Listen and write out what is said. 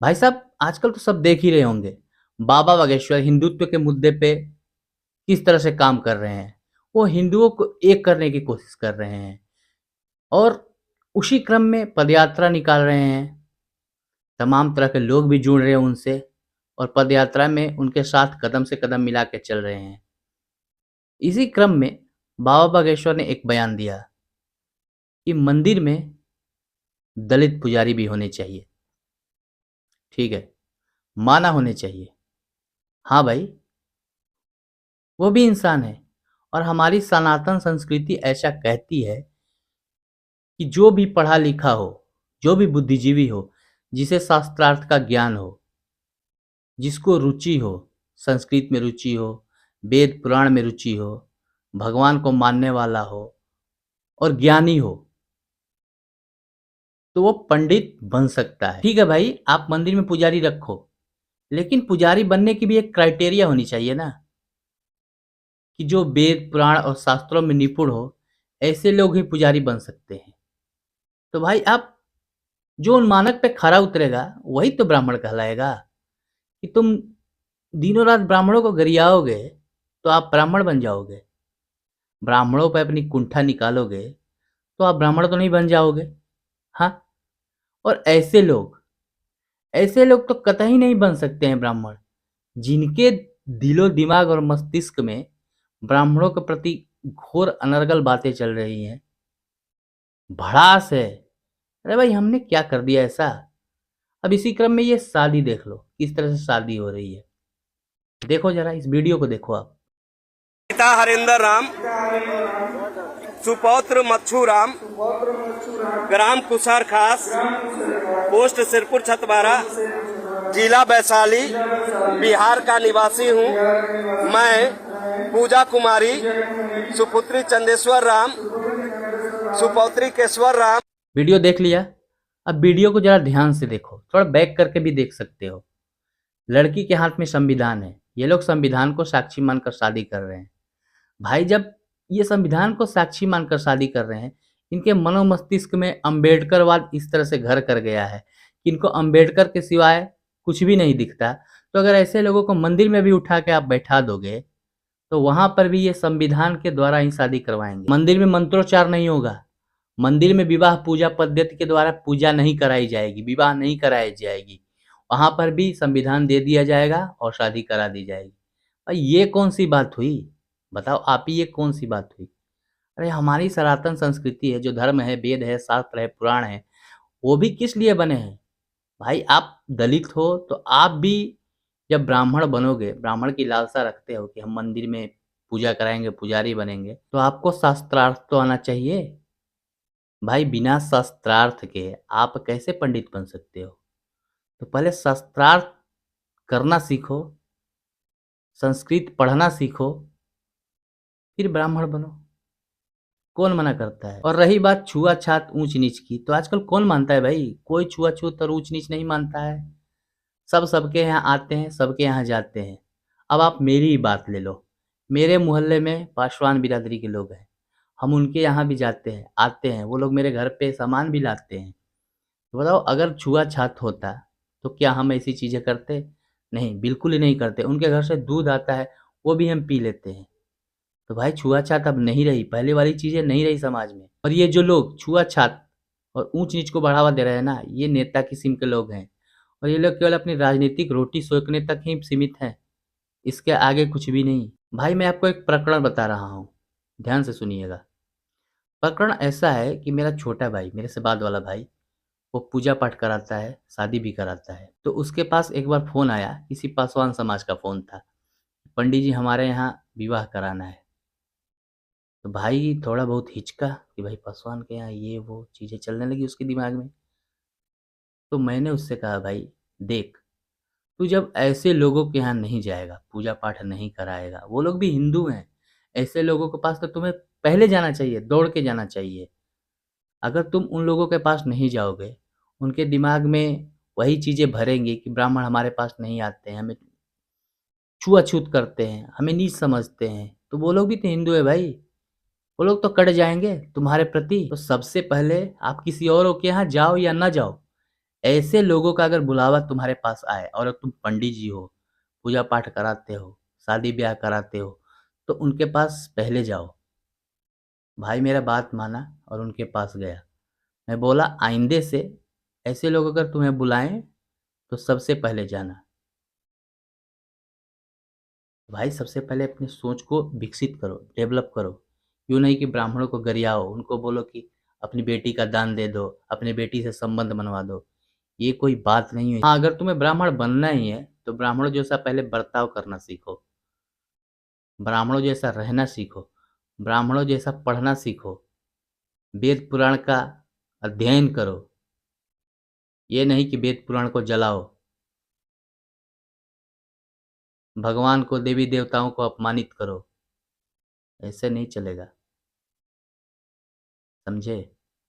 भाई साहब आजकल तो सब देख ही रहे होंगे। बाबा बागेश्वर हिंदुत्व के मुद्दे पे किस तरह से काम कर रहे हैं। वो हिंदुओं को एक करने की कोशिश कर रहे हैं और उसी क्रम में पदयात्रा निकाल रहे हैं। तमाम तरह के लोग भी जुड़ रहे हैं उनसे और पदयात्रा में उनके साथ कदम से कदम मिला के चल रहे हैं। इसी क्रम में बाबा बागेश्वर ने एक बयान दिया कि मंदिर में दलित पुजारी भी होने चाहिए। ठीक है, माना होने चाहिए। हाँ भाई, वो भी इंसान है और हमारी सनातन संस्कृति ऐसा कहती है कि जो भी पढ़ा लिखा हो, जो भी बुद्धिजीवी हो, जिसे शास्त्रार्थ का ज्ञान हो, जिसको रुचि हो, संस्कृत में रुचि हो, वेद पुराण में रुचि हो, भगवान को मानने वाला हो और ज्ञानी हो, तो वो पंडित बन सकता है। ठीक है भाई, आप मंदिर में पुजारी रखो, लेकिन पुजारी बनने की भी एक क्राइटेरिया होनी चाहिए ना, कि जो वेद पुराण और शास्त्रों में निपुण हो, ऐसे लोग ही पुजारी बन सकते हैं। तो भाई आप जो उन मानक पे खरा उतरेगा वही तो ब्राह्मण कहलाएगा। कि तुम दिनों रात ब्राह्मणों को गरियाओगे तो आप ब्राह्मण बन जाओगे, ब्राह्मणों पे अपनी कुंठा निकालोगे तो आप ब्राह्मण तो नहीं बन जाओगे। हाँ, और ऐसे लोग तो कतई नहीं बन सकते हैं ब्राह्मण, जिनके दिलो दिमाग और मस्तिष्क में ब्राह्मणों के प्रति घोर अनर्गल बातें चल रही हैं, भड़ास है। अरे भाई हमने क्या कर दिया ऐसा। अब इसी क्रम में ये शादी देख लो, किस तरह से शादी हो रही है। देखो जरा इस वीडियो को देखो आप। पिता हरिंदर राम, सुपौत्र मच्छू राम, ग्राम कुसर खास, पोस्ट सिरपुर छतवारा, जिला वैशाली, बिहार का निवासी हूँ। मैं पूजा कुमारी, सुपुत्री चंदेश्वर राम, सुपौत्री केशवर राम। वीडियो देख लिया। अब वीडियो को जरा ध्यान से देखो, थोड़ा बैक करके भी देख सकते हो। लड़की के हाथ में संविधान है, ये लोग संविधान को साक्षी मानकर शादी कर रहे हैं। भाई जब ये संविधान को साक्षी मानकर शादी कर रहे हैं, इनके मनोमस्तिष्क में अंबेडकरवाद इस तरह से घर कर गया है कि इनको अंबेडकर के सिवाय कुछ भी नहीं दिखता। तो अगर ऐसे लोगों को मंदिर में भी उठा के आप बैठा दोगे तो वहां पर भी ये संविधान के द्वारा ही शादी करवाएंगे। मंदिर में मंत्रोच्चार नहीं होगा, मंदिर में विवाह पूजा पद्धति के द्वारा पूजा नहीं कराई जाएगी, विवाह नहीं कराई जाएगी। वहां पर भी संविधान दे दिया जाएगा और शादी करा दी जाएगी। और ये कौन सी बात हुई, बताओ आप ही, ये कौन सी बात हुई। अरे हमारी सनातन संस्कृति है, जो धर्म है, वेद है, शास्त्र है, पुराण है, वो भी किस लिए बने हैं। भाई आप दलित हो तो आप भी जब ब्राह्मण बनोगे, ब्राह्मण की लालसा रखते हो कि हम मंदिर में पूजा कराएंगे, पुजारी बनेंगे, तो आपको शास्त्रार्थ तो आना चाहिए। भाई बिना शास्त्रार्थ के आप कैसे पंडित बन सकते हो। तो पहले शास्त्रार्थ करना सीखो, संस्कृत पढ़ना सीखो, फिर ब्राह्मण बनो। कौन मना करता है। और रही बात छुआछात ऊंच नीच की, तो आजकल कौन मानता है भाई, कोई छुआछूत और ऊंच नीच नहीं मानता है। सब सबके यहाँ आते हैं, सबके यहाँ जाते हैं। अब आप मेरी ही बात ले लो, मेरे मोहल्ले में पासवान बिरादरी के लोग हैं, हम उनके यहाँ भी जाते हैं, आते हैं, वो लोग मेरे घर पे सामान भी लाते हैं। तो बताओ अगर छुआछात होता तो क्या हम ऐसी चीज़ें करते। नहीं, बिल्कुल ही नहीं करते। उनके घर से दूध आता है, वो भी हम पी लेते हैं। तो भाई छुआछात अब नहीं रही, पहले वाली चीज़ें नहीं रही समाज में। और ये जो लोग छुआछात और ऊंच नीच को बढ़ावा दे रहे हैं ना, ये नेता किस्म के लोग हैं और ये लोग केवल अपनी राजनीतिक रोटी सेकने तक ही सीमित हैं, इसके आगे कुछ भी नहीं। भाई मैं आपको एक प्रकरण बता रहा हूँ, ध्यान से सुनिएगा। प्रकरण ऐसा है कि मेरा छोटा भाई, मेरे से बाद वाला भाई, वो पूजा पाठ कराता है, शादी भी कराता है। तो उसके पास एक बार फ़ोन आया, किसी पासवान समाज का फ़ोन था, पंडित जी हमारे यहाँ विवाह कराना है। तो भाई थोड़ा बहुत हिचका कि भाई पासवान के यहाँ ये वो चीज़ें चलने लगी उसके दिमाग में। तो मैंने उससे कहा भाई देख, तू जब ऐसे लोगों के यहाँ नहीं जाएगा, पूजा पाठ नहीं कराएगा, वो लोग भी हिंदू हैं, ऐसे लोगों के पास तो तुम्हें पहले जाना चाहिए, दौड़ के जाना चाहिए। अगर तुम उन लोगों के पास नहीं जाओगे, उनके दिमाग में वही चीज़ें भरेंगी कि ब्राह्मण हमारे पास नहीं आते हैं, हमें छुआछूत करते हैं, हमें नीच समझते हैं, तो वो लोग भी तो हिंदू है भाई, वो लोग तो कट जाएंगे तुम्हारे प्रति। तो सबसे पहले आप किसी और के यहाँ जाओ या ना जाओ, ऐसे लोगों का अगर बुलावा तुम्हारे पास आए और तुम पंडित जी हो, पूजा पाठ कराते हो, शादी ब्याह कराते हो, तो उनके पास पहले जाओ। भाई मेरा बात माना और उनके पास गया। मैं बोला आइंदे से ऐसे लोग अगर तुम्हें बुलाएं तो सबसे पहले जाना। भाई सबसे पहले अपनी सोच को विकसित करो, डेवलप करो। यूँ नहीं कि ब्राह्मणों को गरियाओ, उनको बोलो कि अपनी बेटी का दान दे दो, अपनी बेटी से संबंध बनवा दो। ये कोई बात नहीं है। हाँ, अगर तुम्हें ब्राह्मण बनना ही है तो ब्राह्मणों जैसा पहले बर्ताव करना सीखो, ब्राह्मणों जैसा रहना सीखो, ब्राह्मणों जैसा पढ़ना सीखो, वेद पुराण का अध्ययन करो। ये नहीं कि वेद पुराण को जलाओ, भगवान को, देवी देवताओं को अपमानित करो। ऐसे नहीं चलेगा, समझे?